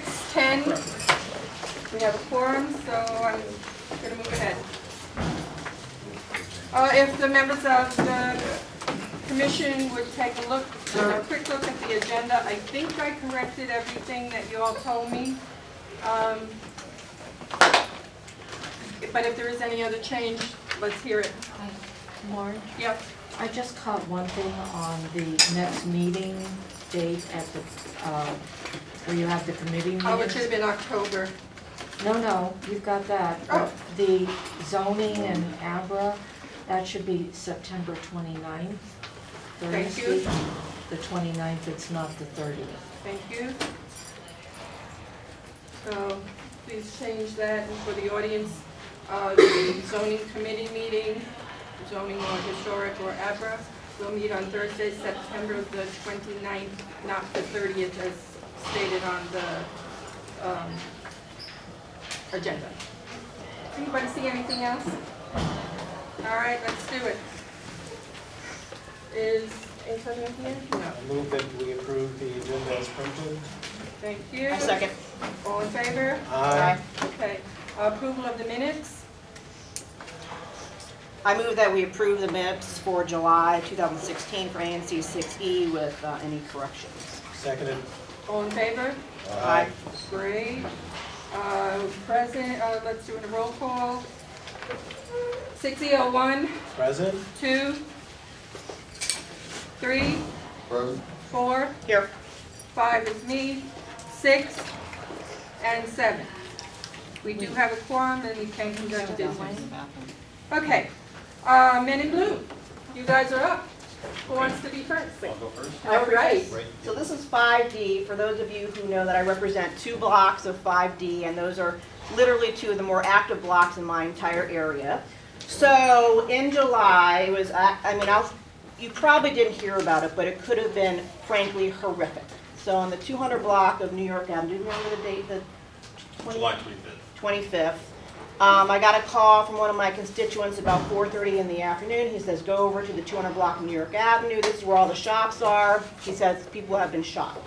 6:10. We have a quorum, so I'm going to move ahead. If the members of the commission would take a look, a quick look at the agenda. I think I corrected everything that you all told me. But if there is any other change, let's hear it. Lauren, Yep. I just caught one thing on the next meeting date at the, where you have the committee meetings. Oh, it should have been October. No, you've got that. Oh. The zoning and ABRA, that should be September 29th. Thank you. Thursday, the 29th, it's not the 30th. Thank you. So please change that. And for the audience, the zoning committee meeting, zoning or historic or ABRA, will meet on Thursday, September the 29th, not the 30th as stated on the agenda. Anybody see anything else? All right, let's do it. Is anything here? No. I move that we approve the agenda as printed. Thank you. I second. All in favor? Aye. Okay. Approval of the minutes? I move that we approve the minutes for July 2016 for ANC 6E with any corrections. Seconded. All in favor? Aye. Great. Present, let's do a roll call. 601, Present. 2, 3, 4, Here. 5 is me, 6, and 7. We do have a quorum and we can conduct business. Okay, men in blue, you guys are up. Who wants to be first? I'll go first. All right. So this is 5D. For those of you who know that I represent 2 blocks of 5D, and those are literally 2 of the more active blocks in my entire area. So in July, it was, you probably didn't hear about it, but it could have been frankly horrific. So on the 200 block of New York Avenue, do you remember the date? The July 25th. 25th. I got a call from one of my constituents about 4:30 in the afternoon. He says, go over to the 200 block of New York Avenue. This is where all the shops are. He says, people have been shot.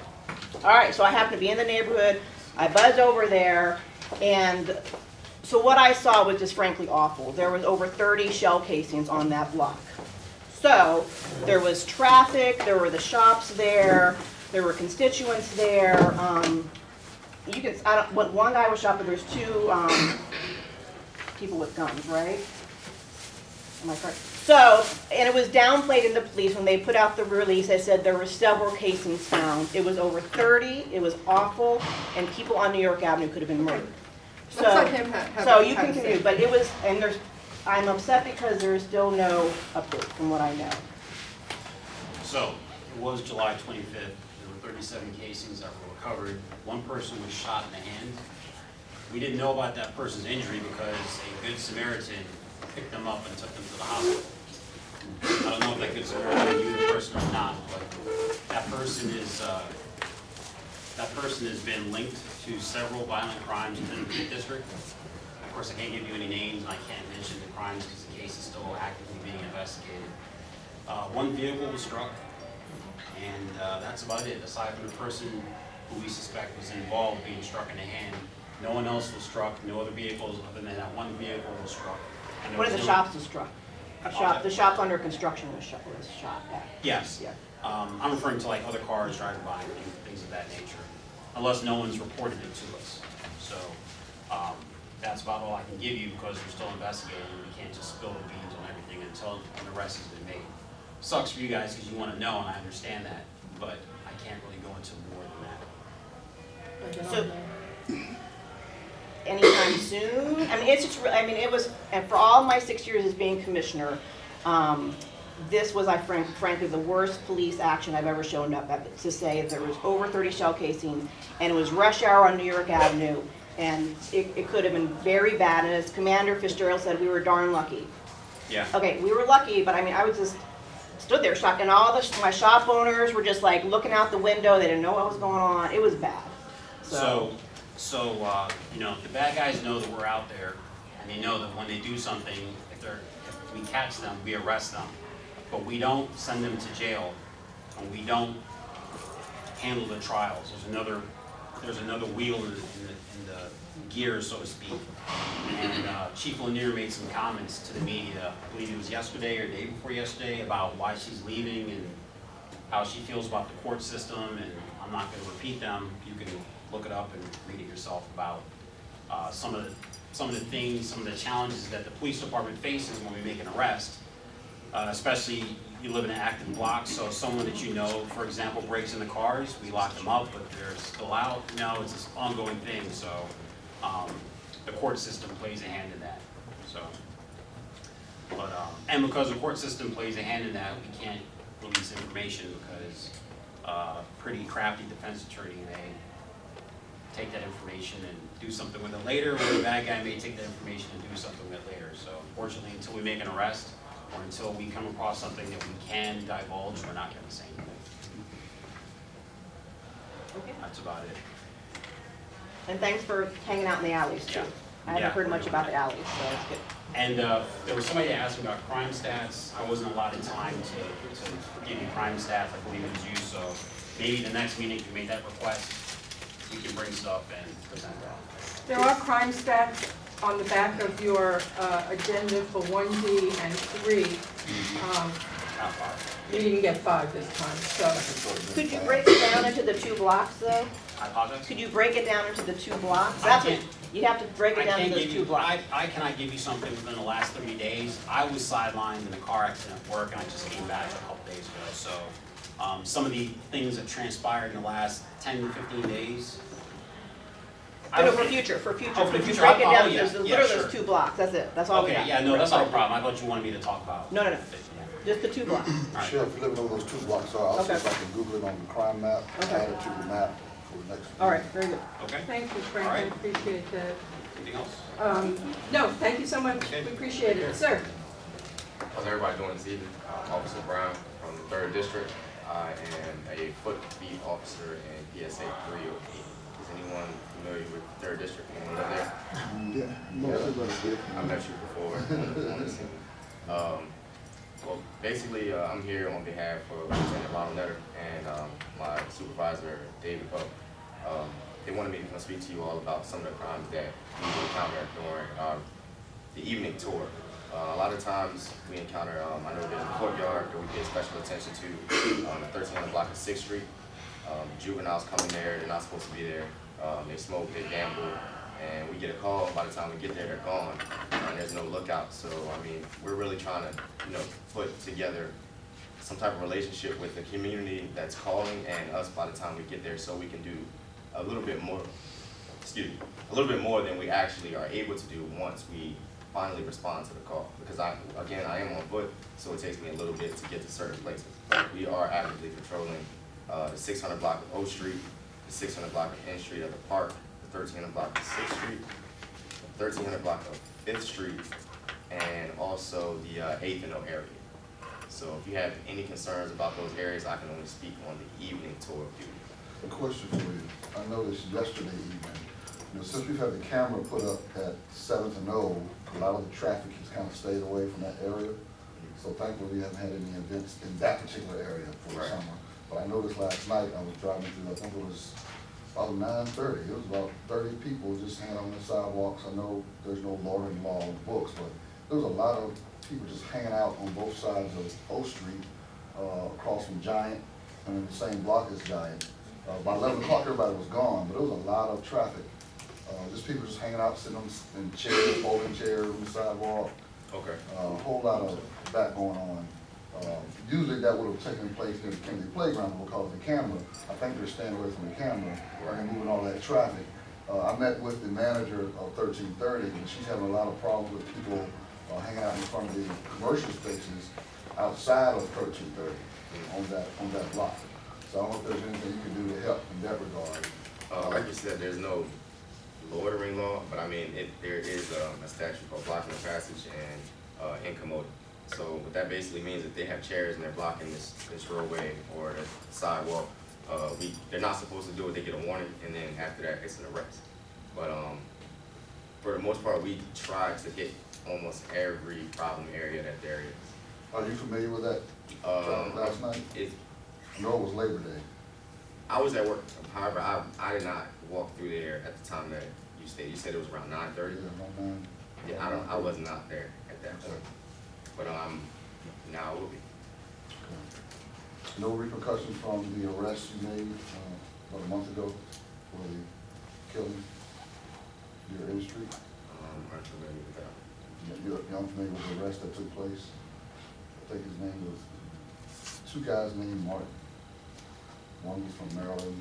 All right, so I happen to be in the neighborhood. I buzz over there, and so what I saw was just frankly awful. There was over 30 shell casings on that block. So there was traffic, there were the shops there were constituents there. You can, one guy was shot, but there's 2 people with guns, right? Am I correct? So, and it was downplayed in the police when they put out the release. They said there were several casings found. It was over 30. It was awful, and people on New York Avenue could have been murdered. Let's let him have So it. you can continue, but it was, and I'm upset because there is still no update from what I know. So, it was July 25th. There were 37 casings that were recovered. 1 person was shot in the hand. We didn't know about that person's injury because a Good Samaritan picked them up and took them to the hospital. I don't know if that Good Samaritan knew the person or not, but that person has been linked to several violent crimes within the district. Of course, I can't give you any names and I can't mention the crimes because the case is still actively being investigated. 1 vehicle was struck, and that's about it. Aside from the person who we suspect was involved being struck in the hand, no one else was struck. No other vehicles other than that 1 vehicle was struck. And there One of was the no- shops was struck. The shop under construction was shot at. Yes. Yeah. I'm referring to like other cars driving by and things of that nature, unless no one's reported it to us. So that's about all I can give you because we're still investigating. We can't just spill the beans on everything until an arrest has been made. Sucks for you guys because you want to know, and I understand that, but I can't really go into more than that. So, anytime soon? I mean, it's just, it was, and for all my 6 years as being commissioner, this was, frankly, the worst police action I've ever shown up at, to say there was over 30 shell casings, and it was rush hour on New York Avenue, and it could have been very bad, and as Commander Fitzgerald said, we were darn lucky. Yeah. Okay, we were lucky, but I was just stood there shocked, and all my shop owners were just like looking out the window, they didn't know what was going on, it was bad. So, you know, the bad guys know that we're out there, and they know that when they do something, if we catch them, we arrest them. But we don't send them to jail, and we don't handle the trials. There's another there's another wheel in the gear, so to speak. And Chief Lanier made some comments to the media, I believe it was yesterday or the day before yesterday, about why she's leaving and how she feels about the court system, and I'm not gonna repeat them. You can look it up and read it yourself about some of the things, some of the challenges that the police department faces when we make an arrest. Especially, you live in an active block, so someone that you know, for example, breaks into cars, we lock them up, but they're still out. No, it's this ongoing thing, so the court system plays a hand in that. So, but and because the court system plays a hand in that, we can't release information because pretty crafty defense attorney may take that information and do something with it later, or the bad guy may take that information and do something with it later. So unfortunately, until we make an arrest, or until we come across something that we can divulge, we're not gonna say anything. Okay. That's about it. And thanks for hanging out in the alleys too. Yeah. I haven't Yeah, heard we're much doing about that. the alleys, so it's good. And there was somebody that asked me about crime stats. I wasn't allotted time to give you crime stats, I believe it was you, so maybe the next meeting, if you make that request, we can bring stuff and present that. There are crime stats on the back of your agenda for 1D and 3. Not far. You didn't get 5 this time, so. Could you break it down into the 2 blocks though? I apologize? Could you break it down into the 2 blocks? I That's what, can't. you have to break I it down can't into give those you, 2 blocks. I cannot give you something within the last 30 days. I was sidelined in a car accident at work, and I just came back a couple days ago. So some of the things that transpired in the last 10 to 15 days. No, for future, for future. Oh, for the Could you future. break it Oh, down, yeah, there's yeah, literally sure. those 2 blocks, that's it, that's all we got. Okay, yeah, no, that's not a problem. I thought you wanted me to talk about. No, no, no. Yeah. Just the 2 blocks. Alright. Sheriff, let me know where those 2 blocks are. I'll see if I Okay. can Google it on the crime map, Okay. add it to the map for the next. All right, very good. Okay, Thank you, Frank, All I right. appreciate that. anything else? No, thank you so much, Okay. we appreciate it. Sir? How's everybody doing this evening? Officer Brown from the 3rd District. I am a foot beat officer in PSA 308. Is anyone familiar with 3rd District? Anyone live there? Yeah, most of us did. I met you before on the scene. Well, basically, I'm here on behalf of Lieutenant Ronald Netter and my supervisor, David Poe. They wanted me to come speak to you all about some of the crimes that we encounter during the evening tour. A lot of times we encounter, I know there's a courtyard that we pay special attention to on the 1300 block of 6th Street. Juveniles come in there, they're not supposed to be there. They smoke, they gamble, and we get a call. By the time we get there, they're gone, and there's no lookout. So, I mean, we're really trying to, put together some type of relationship with the community that's calling and us by the time we get there, so we can do a little bit more, a little bit more than we actually are able to do once we finally respond to the call. Because I am on foot, so it takes me a little bit to get to certain places. We are actively patrolling the 600 block of O Street, the 600 block of N Street at the park, the 1300 block of 6th Street, the 1300 block of 5th Street, and also the 8th and O area. So if you have any concerns about those areas, I can only speak on the evening tour of duty. A question for you. I noticed yesterday evening, since we've had the camera put up at 7th and O, a lot of the traffic has kind of stayed away from that area. So thankfully, we haven't had any events in that particular area for the Right. summer. But I noticed last night, I was driving through, I think it was about 9:30. It was about 30 people just hanging on the sidewalks. I know there's no loitering law on the books, but there was a lot of people just hanging out on both sides of O Street, across from Giant, and in the same block as Giant. By 11 o'clock, everybody was gone, but there was a lot of traffic. Just people just hanging out, sitting in chairs, folding chairs on the sidewalk. Okay. A whole lot of that going on. Usually that would have taken place near the Kennedy Playground because of the camera. I think they're staying away from the camera and moving all that traffic. I met with the manager of 1330, and she's having a lot of problems with people hanging out in front of the commercial spaces outside of 1330 on that block. So I don't know if there's anything you can do to help in that regard. Like you said, there's no loitering law, but I mean, there is a statute called blocking the passage and incommoding. So what that basically means is they have chairs and they're blocking this roadway or the sidewalk. They're not supposed to do it. They get a warning, and then after that, it's an arrest. But for the most part, we try to hit almost every problem area that there is. Are you familiar with that traffic last night? I know it was Labor Day. I was at work. However, I did not walk through there at the time that you stated. You said it was around 9:30. Yeah, no, man. Yeah, I was not there at that point. But now I will be. No repercussions from the arrest you made about a month ago for the killing near N Street? I'm unfamiliar with that. You're unfamiliar with the arrest that took place? I think his name was, two guys named Martin. One was from Maryland.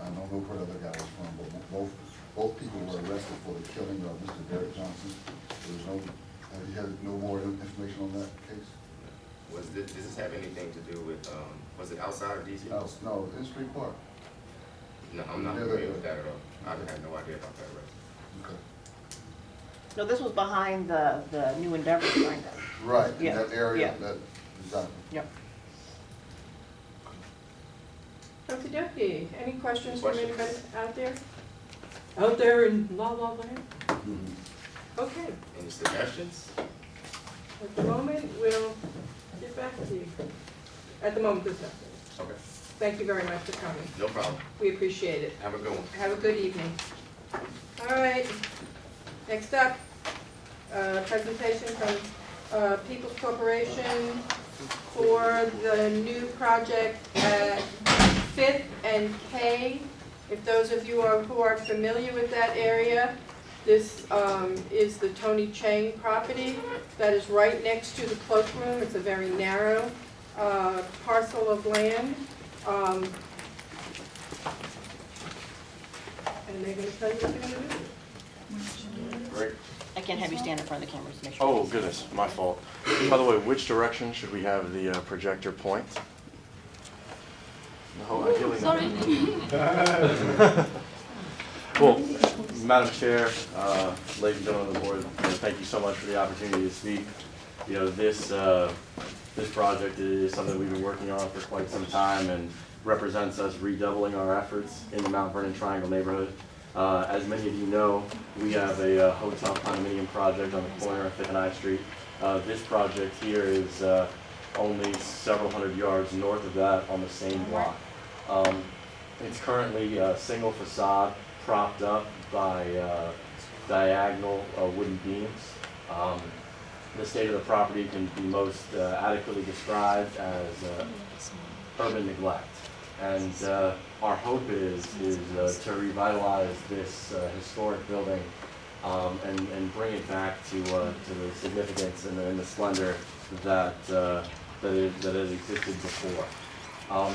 I don't know where the other guy was from, but both people were arrested for the killing of Mr. Derek Johnson. There was no, have you had no more information on that case? Does this have anything to do with, was it outside of DC? No, in Street Park. No, I'm not familiar with that at all. I had no idea about that arrest. Okay. No, this was behind the New Endeavor sign. Right, in Yeah, that area, yeah. that, exactly. Yep. Dr. Deputy, any questions from Questions? anybody out there? Out there in La La Land? Mhm. Okay, Any suggestions? at the moment, we'll get back to you. At the moment, there's nothing. Okay, Thank you very much for coming. no problem. We appreciate it. Have a good one. Have a good evening. All right, next up, presentation from People's Corporation for the new project at Fifth and K. If those of you who are familiar with that area, this is the Tony Chang property that is right next to the cloakroom. It's a very narrow parcel of land. And they're gonna tell you what they're gonna do. Great. I can't have you stand in front of the cameras to make sure. Oh, goodness, my fault. By the way, which direction should we have the projector point? No, ideally not. Well, Madam Chair, ladies and gentlemen of the board, thank you so much for the opportunity to speak. You know, this project is something we've been working on for quite some time and represents us redoubling our efforts in the Mount Vernon Triangle neighborhood. As many of you know, we have a hotel condominium project on the corner of 5th and I Street. This project here is only several hundred yards north of that on the same block. It's currently a single facade propped up by diagonal wooden beams. The state of the property can be most adequately described as urban neglect. And our hope is to revitalize this historic building and bring it back to the significance and the splendor that has existed before.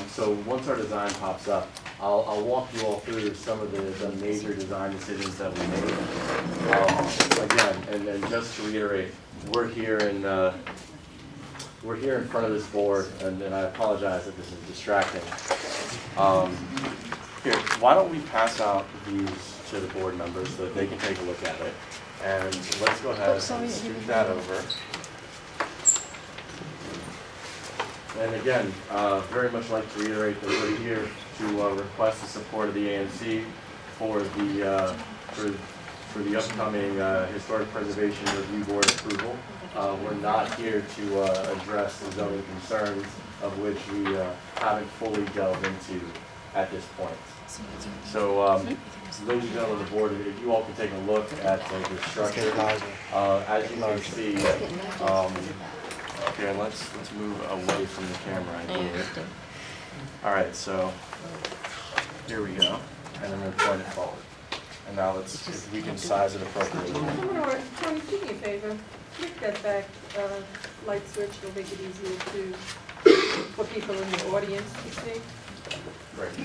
So once our design pops up, I'll walk you all through some of the major design decisions that we made. Again, and just to reiterate, we're here in front of this board, and I apologize if this is distracting. Here, why don't we pass out these to the board members so that they can take a look at it, and let's go ahead and scoot that over. And again, very much like to reiterate that we're here to request the support of the ANC for the upcoming Historic Preservation Review Board approval. We're not here to address the zoning concerns of which we haven't fully delved into at this point. So, ladies and gentlemen of the board, if you all can take a look at the structure, as you can see, here, let's move away from the camera here. All right, so here we go, and I'm going to point it forward. And now let's, if we can size it appropriately. Tony, do me a favor, click that back light switch, it'll make it easier for people in the audience to see. Great.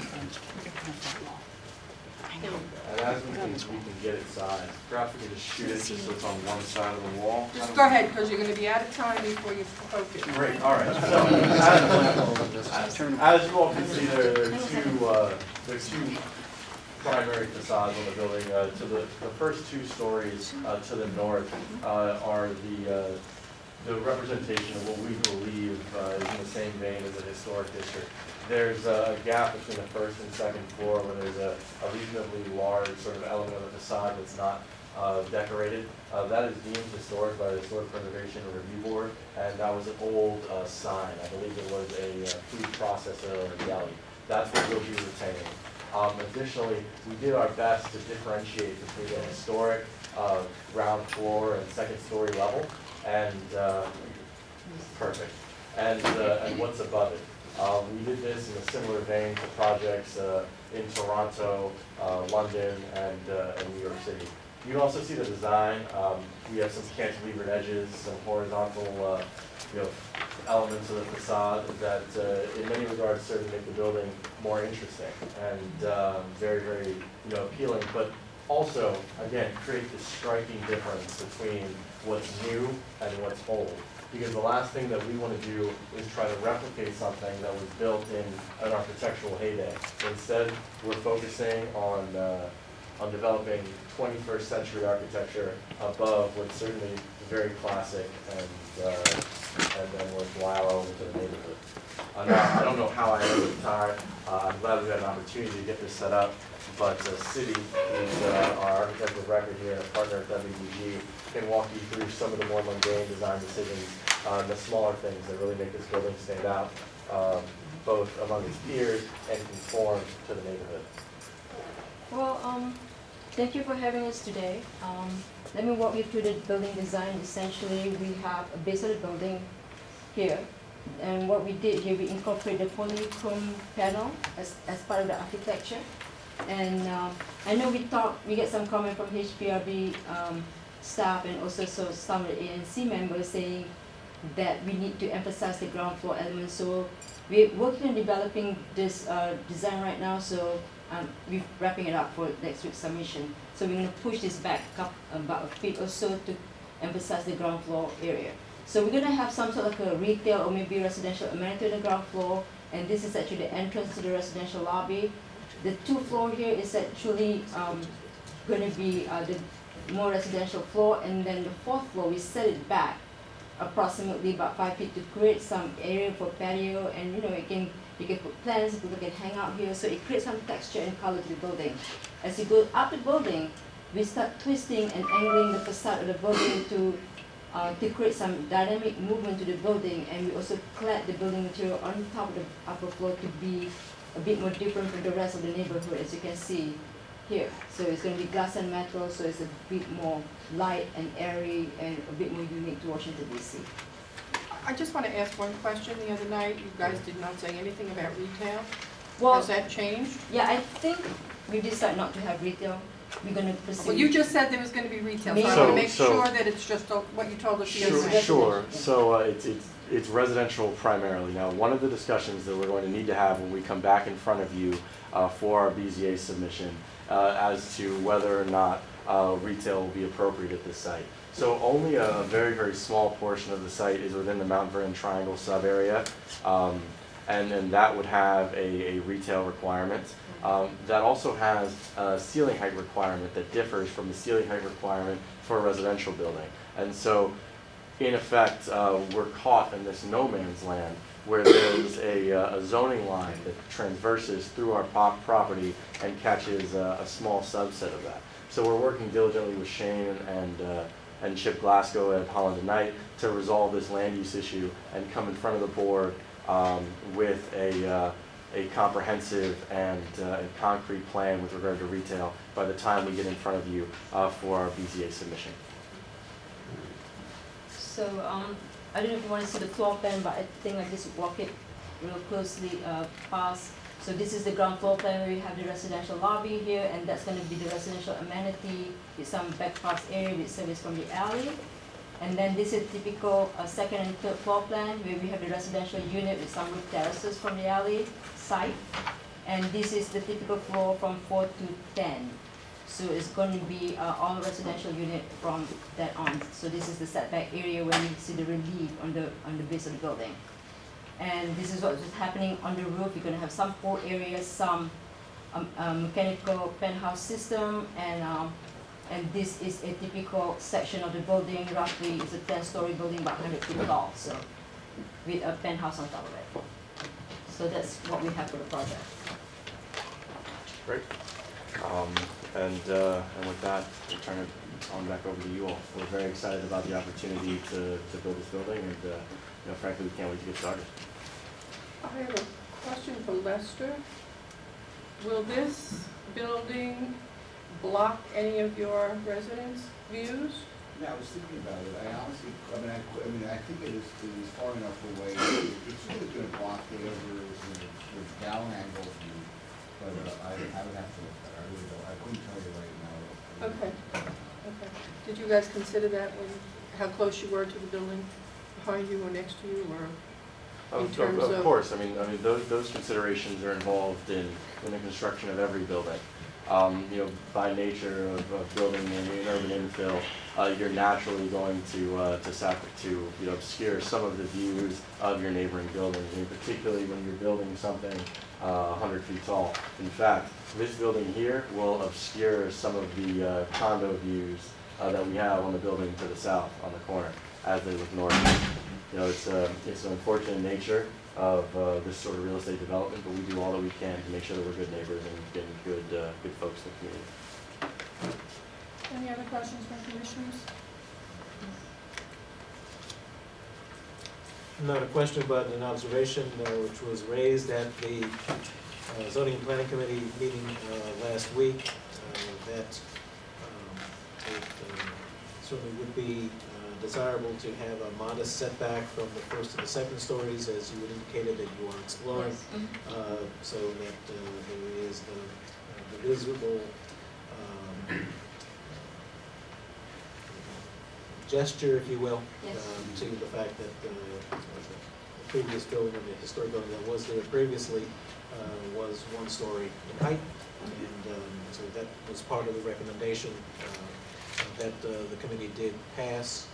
And as we can get it sized, perhaps we can just shoot it just so it's on one side of the wall. Just go ahead, because you're going to be out of time before you focus. Great, all right. So, as you all can see, there are two primary facades on the building. To the first two stories to the north are the representation of what we believe is in the same vein as a historic district. There's a gap between the first and second floor where there's a reasonably large sort of element of the facade that's not decorated. That is deemed historic by the Historic Preservation Review Board, and that was an old sign. I believe it was a food processor or a deli. That's what we'll be retaining. Additionally, we did our best to differentiate between the historic ground floor and second story level and perfect, and what's above it. We did this in a similar vein to projects in Toronto, London, and New York City. You can also see the design. We have some cantilevered edges, some horizontal elements of the facade that in many regards serve to make the building more interesting and very, very appealing, but also, again, create this striking difference between what's new and what's old. Because the last thing that we want to do is try to replicate something that was built in an architectural heyday. Instead, we're focusing on developing 21st century architecture above what's certainly very classic and then worthwhile over to the neighborhood. Now, I don't know how I ended the time. I'm glad we had an opportunity to get this set up, but City, who's our architect of record here, a partner at WDG, can walk you through some of the more mundane design decisions, the smaller things that really make this building stand out, both among its peers and conform to the neighborhood. Well, thank you for having us today. Let me walk you through the building design. Essentially, we have a base of the building here. And what we did here, we incorporate the polychrome panel as part of the architecture. And I know we get some comment from HPRB staff and also some of the ANC members saying that we need to emphasize the ground floor element. So we're working on developing this design right now. So we're wrapping it up for next week's submission. So we're going to push this back about a feet or so to emphasize the ground floor area. So we're going to have some sort of a retail or maybe residential amenity on the ground floor, and this is actually the entrance to the residential lobby. The 2th floor here is actually going to be the more residential floor, and then the 4th floor we set it back approximately about 5 feet to create some area for patio, and you can put plants, people can hang out here, so it creates some texture and color to the building. As you go up the building, we start twisting and angling the facade of the building to create some dynamic movement to the building, and we also clad the building material on top of the upper floor to be a bit more different from the rest of the neighborhood, as you can see here. So it's going to be glass and metal, so it's a bit more light and airy and a bit more unique to Washington, D.C. I just want to ask one question. The other night, you guys did not say anything about retail. Well, Has that changed? yeah, I think we decided not to have retail. We're going to proceed. Well, you just said there was going to be retail, so I So- want to make so- sure that it's just what you told us the other Sure, night. sure. So it's residential primarily. Now, one of the discussions that we're going to need to have when we come back in front of you for our BZA submission as to whether or not retail will be appropriate at this site. So only a very, very small portion of the site is within the Mount Vernon Triangle sub-area, and then that would have a retail requirement. That also has a ceiling height requirement that differs from the ceiling height requirement for a residential building. And so, in effect, we're caught in this no man's land where there's a zoning line that transverses through our property and catches a small subset of that. So we're working diligently with Shane and Chip Glasgow at Holland and Knight to resolve this land use issue and come in front of the board with a comprehensive and concrete plan with regard to retail by the time we get in front of you for our BZA submission. So I don't know if you want to see the floor plan, but I think I just walk it real closely past. So this is the ground floor plan where we have the residential lobby here, and that's going to be the residential amenity with some back parts area with service from the alley. And then this is typical second and third floor plan where we have the residential unit with some roof terraces from the alley side. And this is the typical floor from 4 to 10. So it's going to be all residential unit from that on. So this is the setback area where you see the relief on the base of the building. And this is what is happening on the roof. You're going to have some pool areas, some mechanical penthouse system, and this is a typical section of the building. Roughly, it's a 10-story building, about 100 feet tall, so with a penthouse on top of it. So that's what we have for the project. Great. And with that, we'll turn it on back over to you all. We're very excited about the opportunity to build this building, and frankly, we can't wait to get started. I have a Question for Lester. Will this building block any of your residents' views? Yeah, I was thinking about it. I honestly, I think it is far enough away. It's really gonna block whatever the down angle view, but I would have to look at it. I really don't, I couldn't tell you right now. Okay, okay. Did you guys consider that when, how close you were to the building, behind you or next to you, or in terms of? Of course, I mean, those considerations are involved in the construction of every building. By nature of building an urban infill, you're naturally going to obscure some of the views of your neighboring buildings, and particularly when you're building something 100 feet tall. In fact, this building here will obscure some of the condo views that we have on the building to the south, on the corner, as they look north. It's an unfortunate nature of this sort of real estate development, but we do all that we can to make sure that we're good neighbors and getting good folks in the community. Any other questions from commissioners? Not a question, but an observation which was raised at the zoning and planning committee meeting last week, that it certainly would be desirable to have a modest setback from the first to the second stories, as you had indicated that you are exploring, so that there is the visible gesture, if you will, to the fact that the previous building, or the historic building that was there previously, was 1 story in height, and so that was part of the recommendation that the committee did pass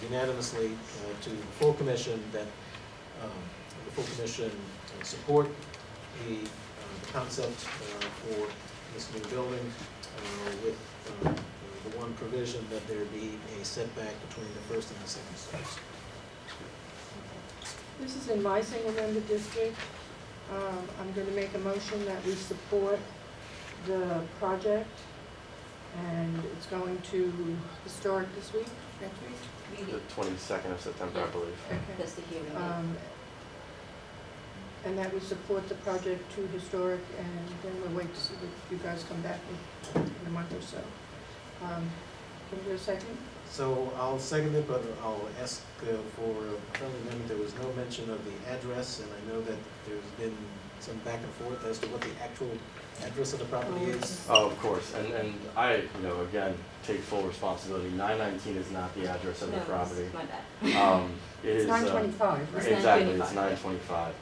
unanimously to the full commission, that the full commission support the concept for this new building with the one provision that there be a setback between the first and the second stories. This is in my single-member district. I'm going to make a motion that we support the project, and it's going to historic this week, next week? The 22nd of September, I believe. Okay. That's the hearing. Yeah. And that we support the project to historic, and then we'll wait to see what you guys come back with in a month or so. Can we get a second? So I'll second it, but I'll ask for a friendly amendment. There was no mention of the address, and I know that there's been some back and forth as to what the actual address of the property is. Oh, of course, and I, again, take full responsibility. 919 is not the address of the property. My bad. It is. It's 925, right? It's Exactly, 925. it's 925.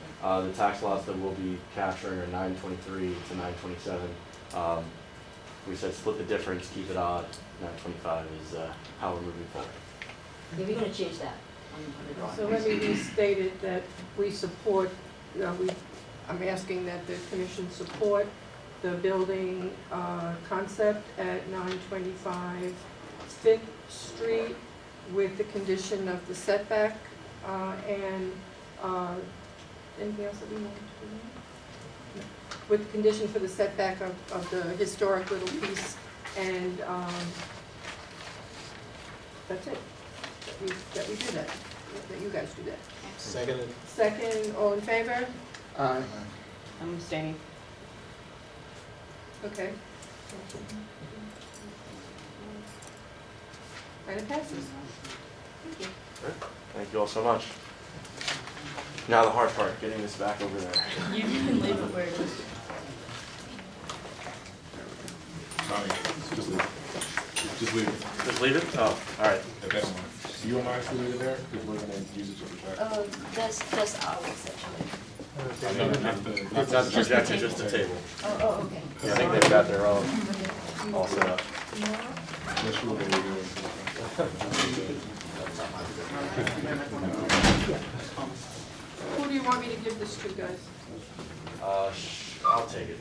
The tax lots that we'll be capturing are 923 to 927. We said split the difference, keep it odd. 925 is how we're moving forward. Okay, we're gonna change that on the drawing. So let me restate it, that we support, I'm asking that the commission support the building concept at 925 Fifth Street with the condition of the setback and anything else that we want to do? No. With the condition for the setback of the historic little piece, and that's it. That we do that, that you guys do that. Seconded. Second, all in favor? Aye. I'm abstaining. Okay. And it passes. Thank you. Thank you all so much. Now the hard part, getting this back over there. You can leave it where it is. Just leave it. Just leave it. Just leave it? Oh, all right. If that's fine. You want mine to leave it there? Because we're gonna use it to project. That's ours actually. No, not It's not the projection, just the table. Oh, okay. I think they've got their own all set up. Unless you want to do Who do you want me to give this to, guys? I'll take it.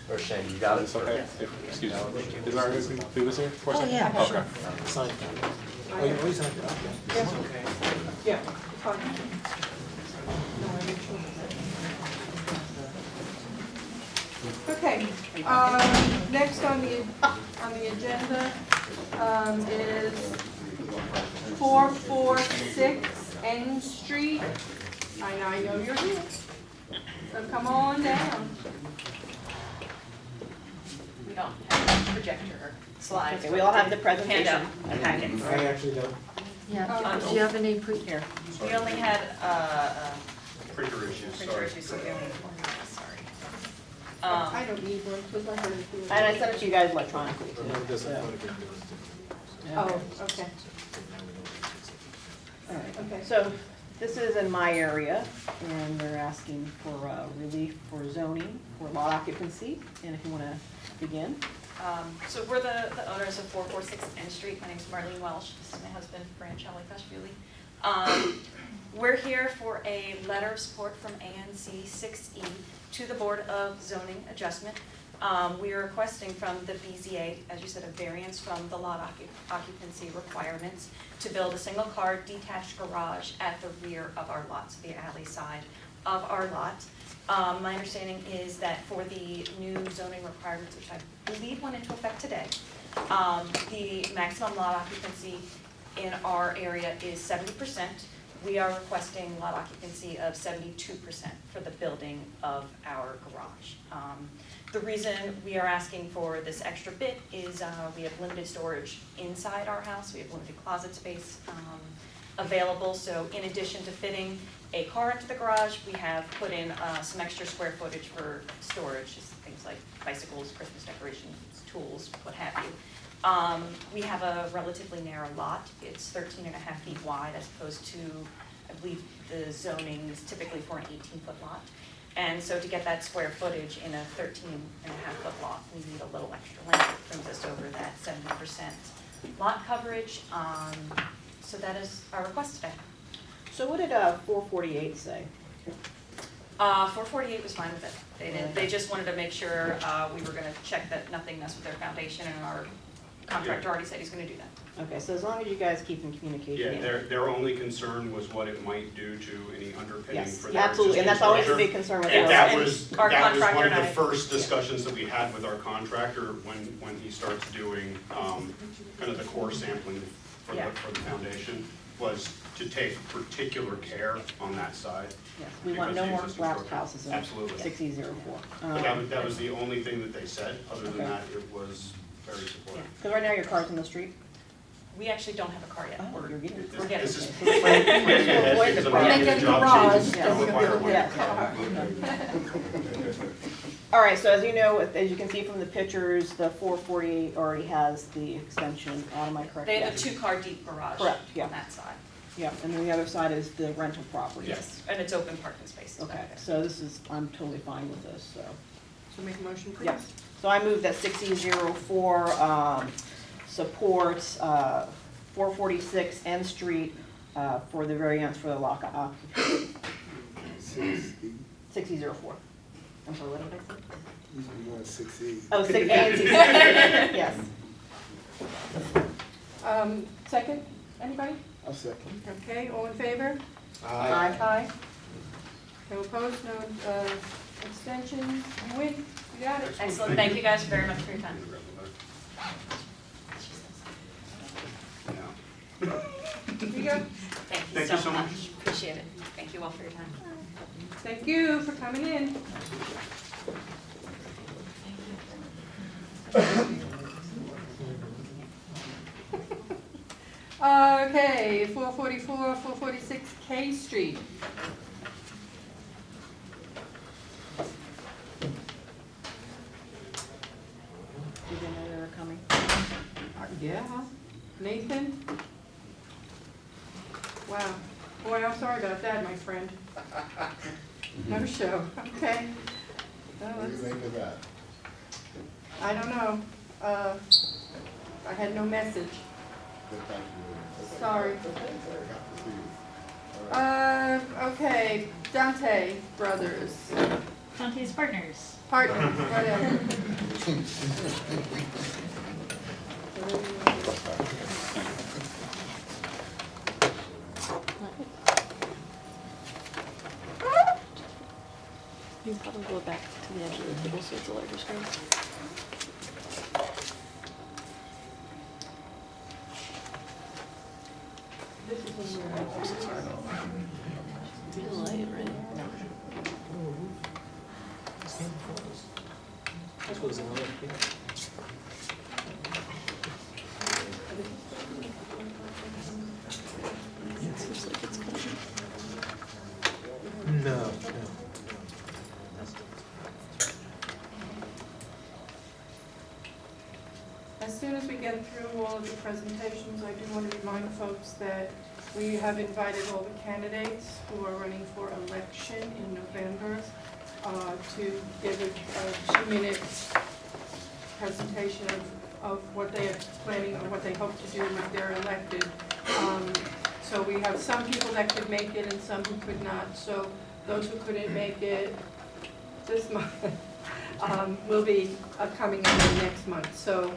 Or Shane, you got it? It's okay. Excuse me. Is it all right if we leave this here? Oh, yeah, Okay. Sign. Oh, you signed it, okay. Yes. Yeah, fine. No, I didn't. Okay, next on the agenda is 446 N Street, I know you're here. So come on down. We don't have a projector or slides. Okay, we all have the presentation. Handout and packets. I actually don't. Yeah, do you have any here? We only had, Printer issues, printer sorry. issues, so we only, sorry. I don't need one, because I heard it. And I sent it to you guys electronically too. It doesn't so. photograph it. Oh, okay, All right. okay. So this is in my area, and they're asking for relief for zoning for lot occupancy. And if you want to begin. So we're the owners of 446 N Street. My name's Marlene Welsh. This is my husband, Brian Shawley-Fashvili. We're here for a letter of support from ANC 6E to the Board of Zoning Adjustment. We are requesting from the BZA, as you said, a variance from the lot occupancy requirements to build a single-car detached garage at the rear of our lot, so the alley side of our lot. My understanding is that for the new zoning requirements, which I believe went into effect today, the maximum lot occupancy in our area is 70%. We are requesting lot occupancy of 72% for the building of our garage. The reason we are asking for this extra bit is we have limited storage inside our house. We have limited closet space available. So in addition to fitting a car into the garage, we have put in some extra square footage for storage, just things like bicycles, Christmas decorations, tools, what have you. We have a relatively narrow lot. It's 13.5 feet wide as opposed to, I believe the zoning is typically for an 18-foot lot. And so to get that square footage in a 13.5-foot lot, we need a little extra land. It brings us over that 70% lot coverage. So that is our request today. So what did 448 say? 448 was fine with it. They didn't. They just wanted to make sure we were going to check that nothing messed with their foundation, and our contractor already said he's going to do that. Okay, so as long as you guys keep in communication. Yeah, their only concern was what it might do to any underpinning Yes, for their absolutely, and that's existing always a structure. big concern with And us. that And was our one contractor of and the I- first discussions that we had with our contractor when he starts doing kind of the core sampling for Yeah. the foundation, was to take particular care on that side. Yes, we want because no the more existing collapsed structure. houses in Absolutely. 6004. But that was the only thing that they said. Other than Okay. that, it was very supportive. Because right now your car's in the street? We actually don't have a car yet. Oh, you're getting it. We're getting This is it. planning ahead because I'm Make not it getting a job garage, changes. yeah. Don't require one. Yeah. All right, so as you know, as you can see from the pictures, the 448 already has the extension, am I correct? They have a Yes. 2-car deep garage Correct, yeah. on that side. Yeah, and then the other side is the rental property. Yes, and it's open parking spaces Okay, back there. so this is, I'm totally fine with this, so. So make a motion, please. Yes, so I move that 6004 supports 446 N Street for the variance for the lock occupancy. 6004. I'm sorry, what did I say? You want 6E. Oh, 6 and 60, yes. Second, anybody? I'll second. Okay, all in favor? Aye. Aye. No opposed, no abstentions, you win, you got it. Excellent, thank you guys very much for your time. Yeah. Here you go. Thank you so much. Appreciate it. Thank you all for your time. Thank you for coming in. Okay, 444, 446 K Street. Did they know they were coming? Yeah, Nathan? Wow. Boy, I'm sorry about that, my friend. No show, okay. Well, What do you that's- think of that? I don't know. I had no message. Good, thank you. Sorry. It's okay, it's okay. Happy to see you. All right. Okay, Dante Brothers, Dante's Partners. partners, whatever. You can probably go back to the edge of the table so it's a larger screen. This is when we're. Be the light, right? This was another, yeah. Seems like it's coming. No. As soon as we get through all of the presentations, I do want to remind folks that we have invited all the candidates who are running for election in November to give a 2-minute presentation of what they are planning or what they hope to do if they're elected. So we have some people that could make it and some who could not. So those who couldn't make it this month will be coming in next month. So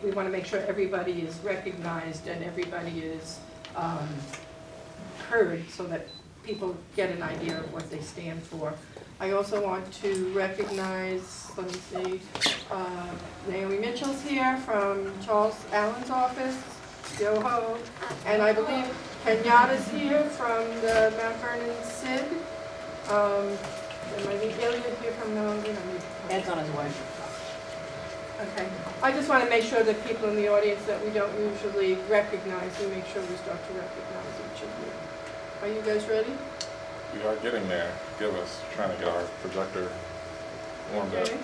we want to make sure everybody is recognized and everybody is heard so that people get an idea of what they stand for. I also want to recognize, let me see, Naomi Mitchell's here from Charles Allen's office, Yo-ho, and I believe Kenyatta's here from the Mount Vernon SID. And I think Elliot here from the, Ed's on his way. okay. I just want to make sure that people in the audience that we don't usually recognize, we make sure we start to recognize each of you. Are you guys ready? We are getting there. Give us, trying to get our projector warmed up. Okay.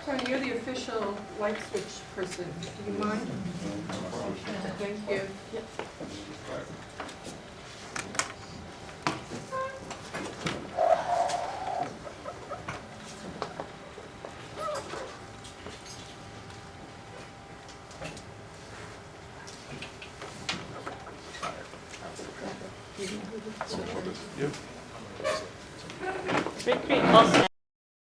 Tony, you're the official light switch person. Do you mind? Thank you. Great, great, awesome.